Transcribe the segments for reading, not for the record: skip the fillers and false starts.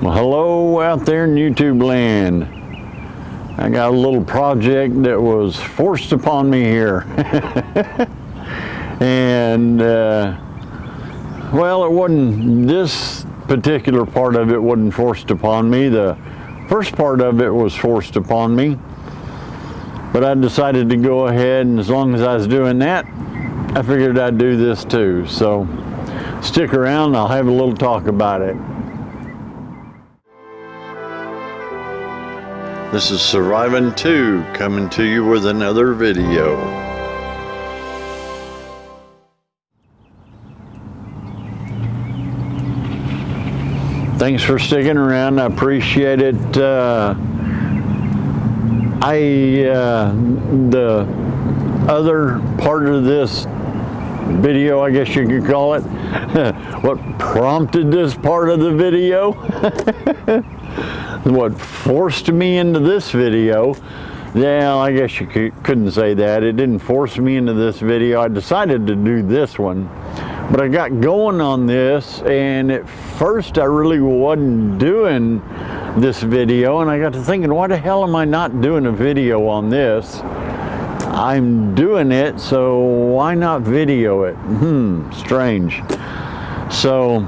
Well, hello out there in YouTube land. I got a little project that was forced upon me here. And, well, it wasn't, this particular part of it wasn't forced upon me. The first part of it was forced upon me. But I decided to go ahead, and as long as I was doing that, I figured I'd do this too. So stick around, I'll have a little talk about it. This is Surviving 2 coming to you with another video. Thanks for sticking around, I appreciate it. The other part of this video, I guess you could call it, what prompted this part of the video, what forced me into this video. Yeah, I guess you couldn't say that. It didn't force me into this video. I decided to do this one, but I got going on this, and at first I really wasn't doing this video, and I got to thinking, why the hell am I not doing a video on this? I'm doing it, so why not video it? Strange. So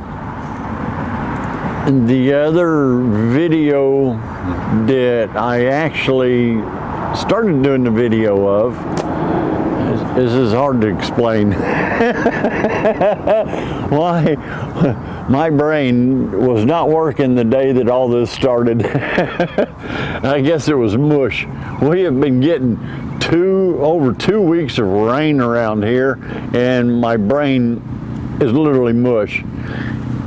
the other video that I actually started doing the video of, this is hard to explain. Why my brain was not working the day that all this started. I guess it was mush. We have been getting over 2 weeks of rain around here, and my brain is literally mush.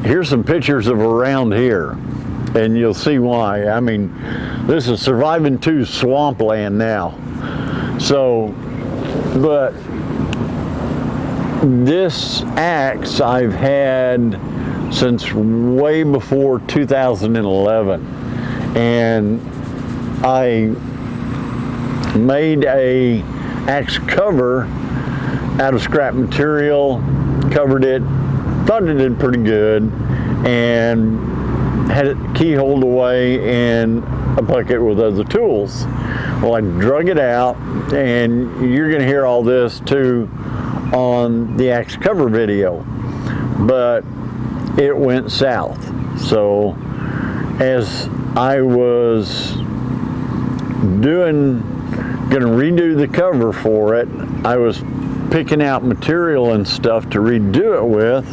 Here's some pictures of around here, and you'll see why. I mean, this is Surviving 2 swampland now. So, but this axe I've had since way before 2011, and I made a axe cover out of scrap material, covered it, thought it did pretty good, and had it keyholed away in a bucket with other tools. Well, I drug it out, and you're going to hear all this too on the axe cover video, but it went south. So as I was gonna redo the cover for it, I was picking out material and stuff to redo it with.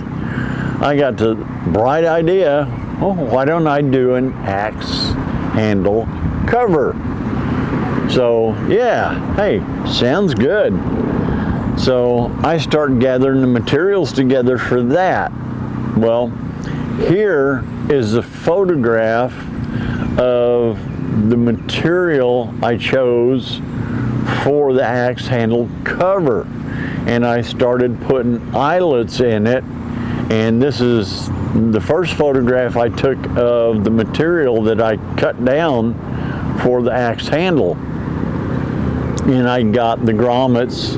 I got the bright idea, oh, why don't I do an axe handle cover? So yeah, hey, sounds good. So I start gathering the materials together for that. Well, here is a photograph of the material I chose for the axe handle cover, and I started putting eyelets in it, and this is the first photograph I took of the material that I cut down for the axe handle. And I got the grommets,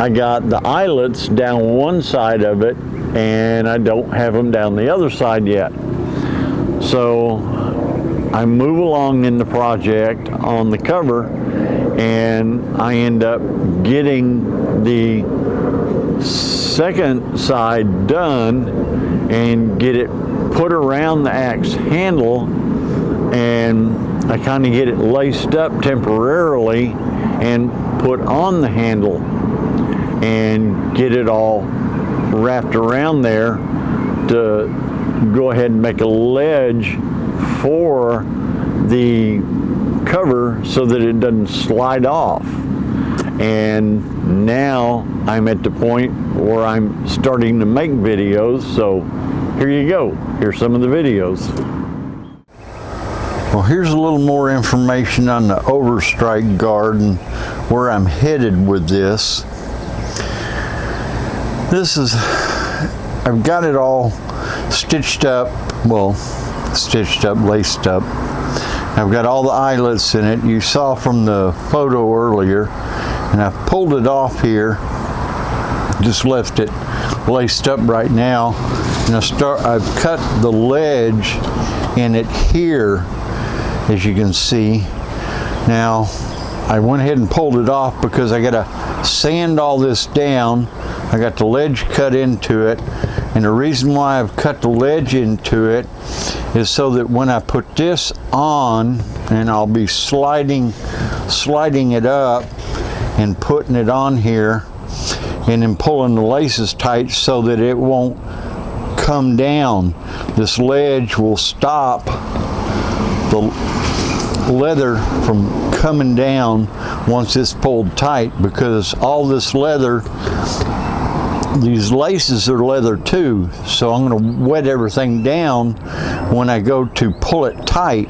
I got the eyelets down one side of it, and I don't have them down the other side yet. So I move along in the project on the cover, and I end up getting the second side done and get it put around the axe handle, and I kind of get it laced up temporarily and put on the handle and get it all wrapped around there to go ahead and make a ledge for the cover so that it doesn't slide off. And now I'm at the point where I'm starting to make videos, so here you go. Here's some of the videos. Well, here's a little more information on the overstrike guard and where I'm headed with this. This is, I've got it all stitched up, well, stitched up, laced up. I've got all the eyelets in it. You saw from the photo earlier, and I've pulled it off here. just left it laced up right now. And I've cut the ledge in it here, as you can see. Now, I went ahead and pulled it off because I got to sand all this down. I got the ledge cut into it. And the reason why I've cut the ledge into it is so that when I put this on, and I'll be sliding it up and putting it on here, and then pulling the laces tight so that it won't come down. This ledge will stop the leather from coming down once it's pulled tight, because all this leather, these laces are leather too, so I'm going to wet everything down when I go to pull it tight,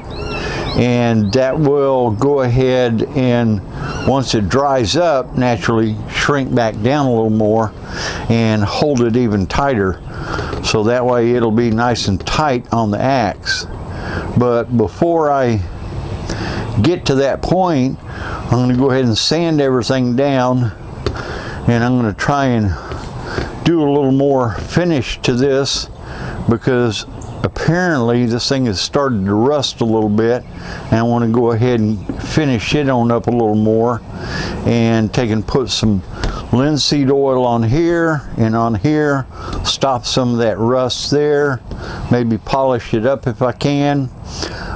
and that will go ahead and once it dries up, naturally shrink back down a little more and hold it even tighter, so that way it'll be nice and tight on the axe. But before I get to that point, I'm going to go ahead and sand everything down, and I'm going to try and do a little more finish to this, because apparently this thing has started to rust a little bit, and I want to go ahead and finish it on up a little more, and take and put some linseed oil on here and on here, stop some of that rust there, maybe polish it up if I can.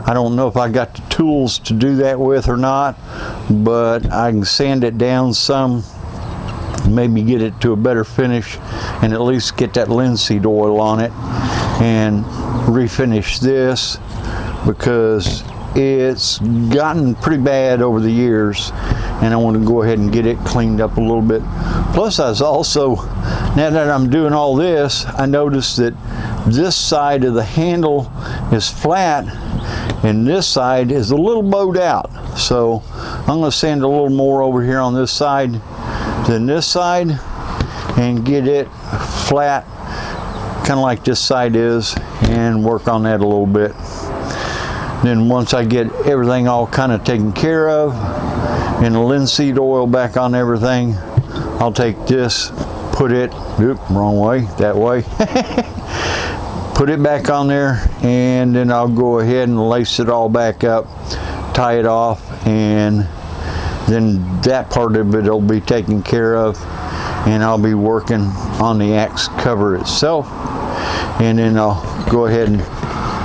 I don't know if I got the tools to do that with or not, but I can sand it down some, maybe get it to a better finish, and at least get that linseed oil on it and refinish this, because it's gotten pretty bad over the years, and I want to go ahead and get it cleaned up a little bit. Plus, I was also, now that I'm doing all this, I noticed that this side of the handle is flat and this side is a little bowed out, so I'm going to sand a little more over here on this side than this side and get it flat, kind of like this side is, and work on that a little bit. Then once I get everything all kind of taken care of and the linseed oil back on everything, I'll take this, put it, wrong way, that way, put it back on there, and then I'll go ahead and lace it all back up, tie it off, and then that part of it will be taken care of, and I'll be working on the axe cover itself, and then I'll go ahead and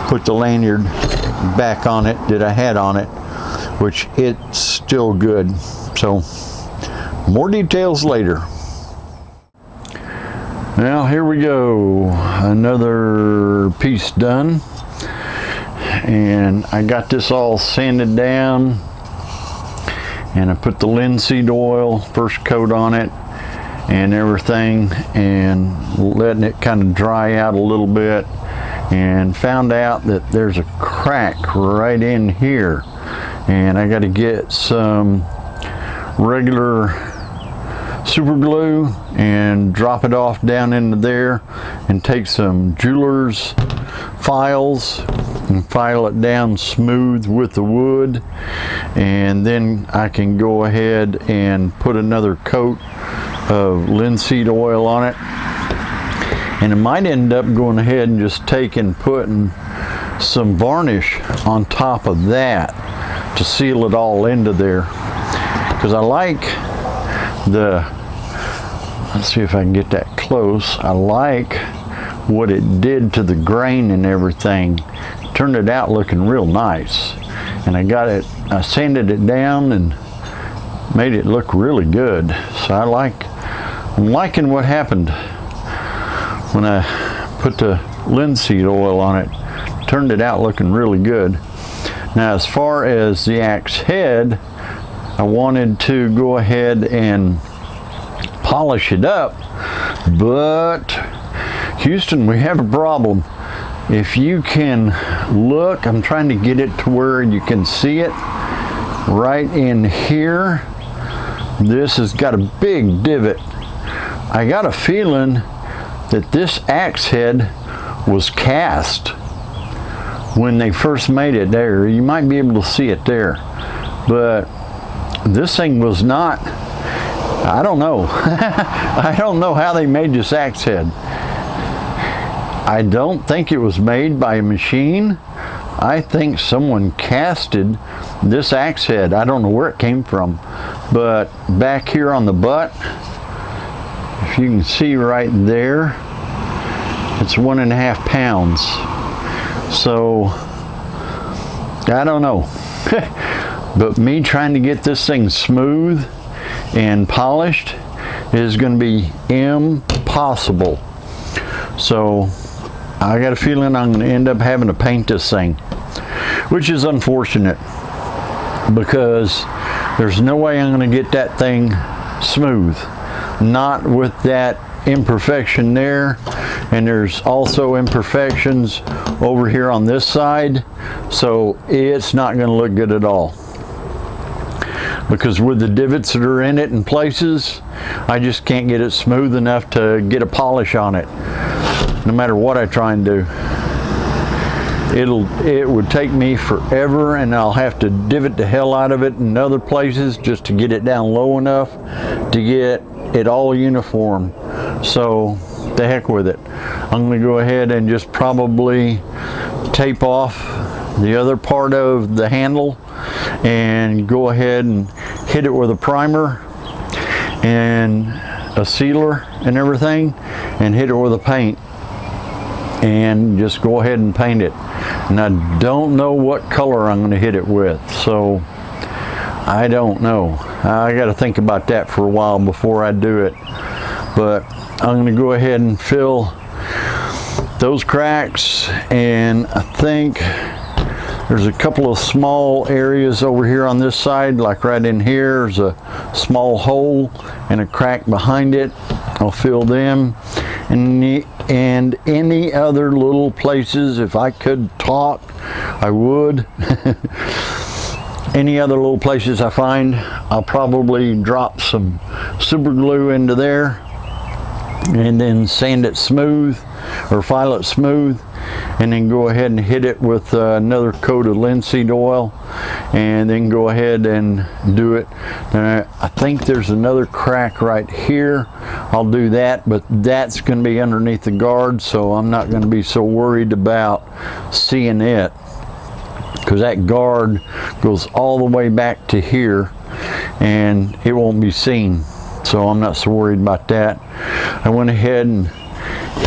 put the lanyard back on it that I had on it, which it's still good. So more details later. Now here we go, another piece done, and I got this all sanded down, and I put the linseed oil first coat on it and everything, and letting it kind of dry out a little bit, and found out that there's a crack right in here, and I got to get some regular super glue and drop it off down into there, and take some jeweler's files and file it down smooth with the wood, and then I can go ahead and put another coat of linseed oil on it. And I might end up going ahead and just putting some varnish on top of that to seal it all into there, because I like let's see if I can get that close. I like what it did to the grain and everything. Turned it out looking real nice, and I sanded it down and made it look really good. So I'm liking what happened when I put the linseed oil on it. Turned it out looking really good. Now, as far as the axe head, I wanted to go ahead and polish it up, but Houston, we have a problem. If you can look, I'm trying to get it to where you can see it right in here. This has got a big divot. I got a feeling that this axe head was cast when they first made it there. You might be able to see it there, but this thing was not I don't know. I don't know how they made this axe head. I don't think it was made by a machine. I think someone casted this axe head. I don't know where it came from, but back here on the butt, if you can see right there, it's 1.5 pounds. So I don't know. But me trying to get this thing smooth and polished is going to be impossible. So I got a feeling I'm going to end up having to paint this thing, which is unfortunate because there's no way I'm going to get that thing smooth. Not with that imperfection there, and there's also imperfections over here on this side, so it's not going to look good at all. Because with the divots that are in it in places, I just can't get it smooth enough to get a polish on it. No matter what I try and do, it would take me forever, and I'll have to divot the hell out of it in other places just to get it down low enough to get it all uniform. So the heck with it. I'm going to go ahead and just probably tape off the other part of the handle and go ahead and hit it with a primer and a sealer and everything, and hit it with a paint and just go ahead and paint it. And I don't know what color I'm going to hit it with, so I don't know. I got to think about that for a while before I do it. But I'm going to go ahead and fill those cracks, and I think there's a couple of small areas over here on this side, like right in here, there's a small hole and a crack behind it. I'll fill them, and any other little places, if I could talk, I would. Any other little places I find, I'll probably drop some super glue into there and then sand it smooth or file it smooth, and then go ahead and hit it with another coat of linseed oil, and then go ahead and do it. And I think there's another crack right here. I'll do that, but that's going to be underneath the guard, so I'm not going to be so worried about seeing it, because that guard goes all the way back to here and it won't be seen, so I'm not so worried about that. I went ahead and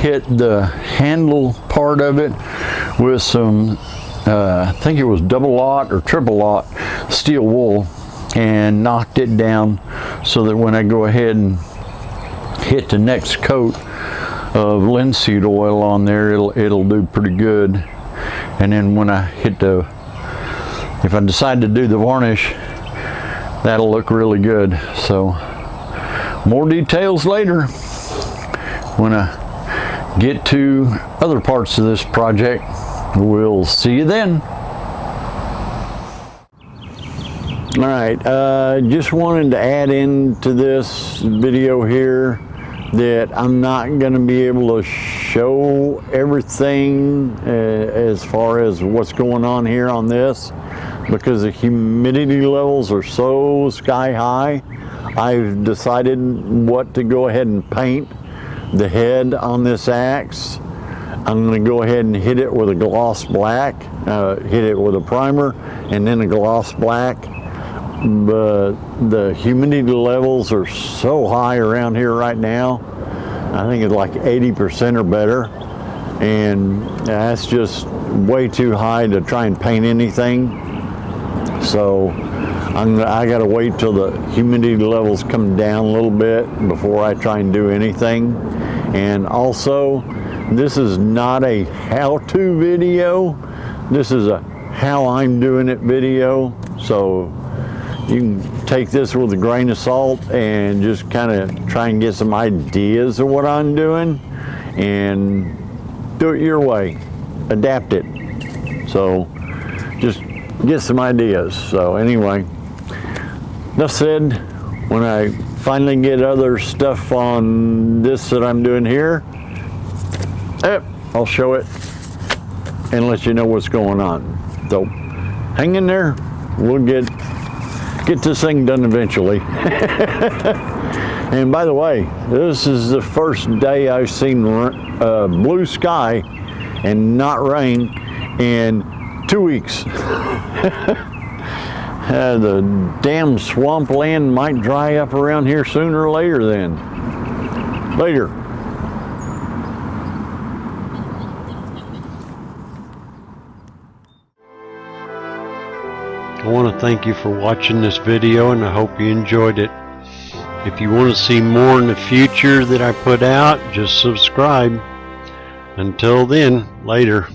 hit the handle part of it with some I think it was double aught or triple aught steel wool, and knocked it down so that when I go ahead and hit the next coat of linseed oil on there, it'll do pretty good. And then when I hit if I decide to do the varnish, that'll look really good. So more details later when I get to other parts of this project. We'll see you then. All right, just wanted to add into this video here that I'm not going to be able to show everything as far as what's going on here on this, because the humidity levels are so sky high. I've decided what to go ahead and paint the head on this axe. I'm going to go ahead and hit it with a gloss black, hit it with a primer and then a gloss black. But the humidity levels are so high around here right now. I think it's like 80% or better, and that's just way too high to try and paint anything. So I got to wait till the humidity levels come down a little bit before I try and do anything. And also, this is not a how-to video. This is a how I'm doing it video. So you can take this with a grain of salt and just kind of try and get some ideas of what I'm doing and do it your way, adapt it. So just get some ideas. So anyway, enough said. When I finally get other stuff on this that I'm doing here, I'll show it and let you know what's going on. So hang in there. We'll get this thing done eventually. And by the way, this is the first day I've seen blue sky and not rain in 2 weeks. The damn swampland might dry up around here sooner or later then. Later. I want to thank you for watching this video, and I hope you enjoyed it. If you want to see more in the future that I put out, just subscribe. Until then, later.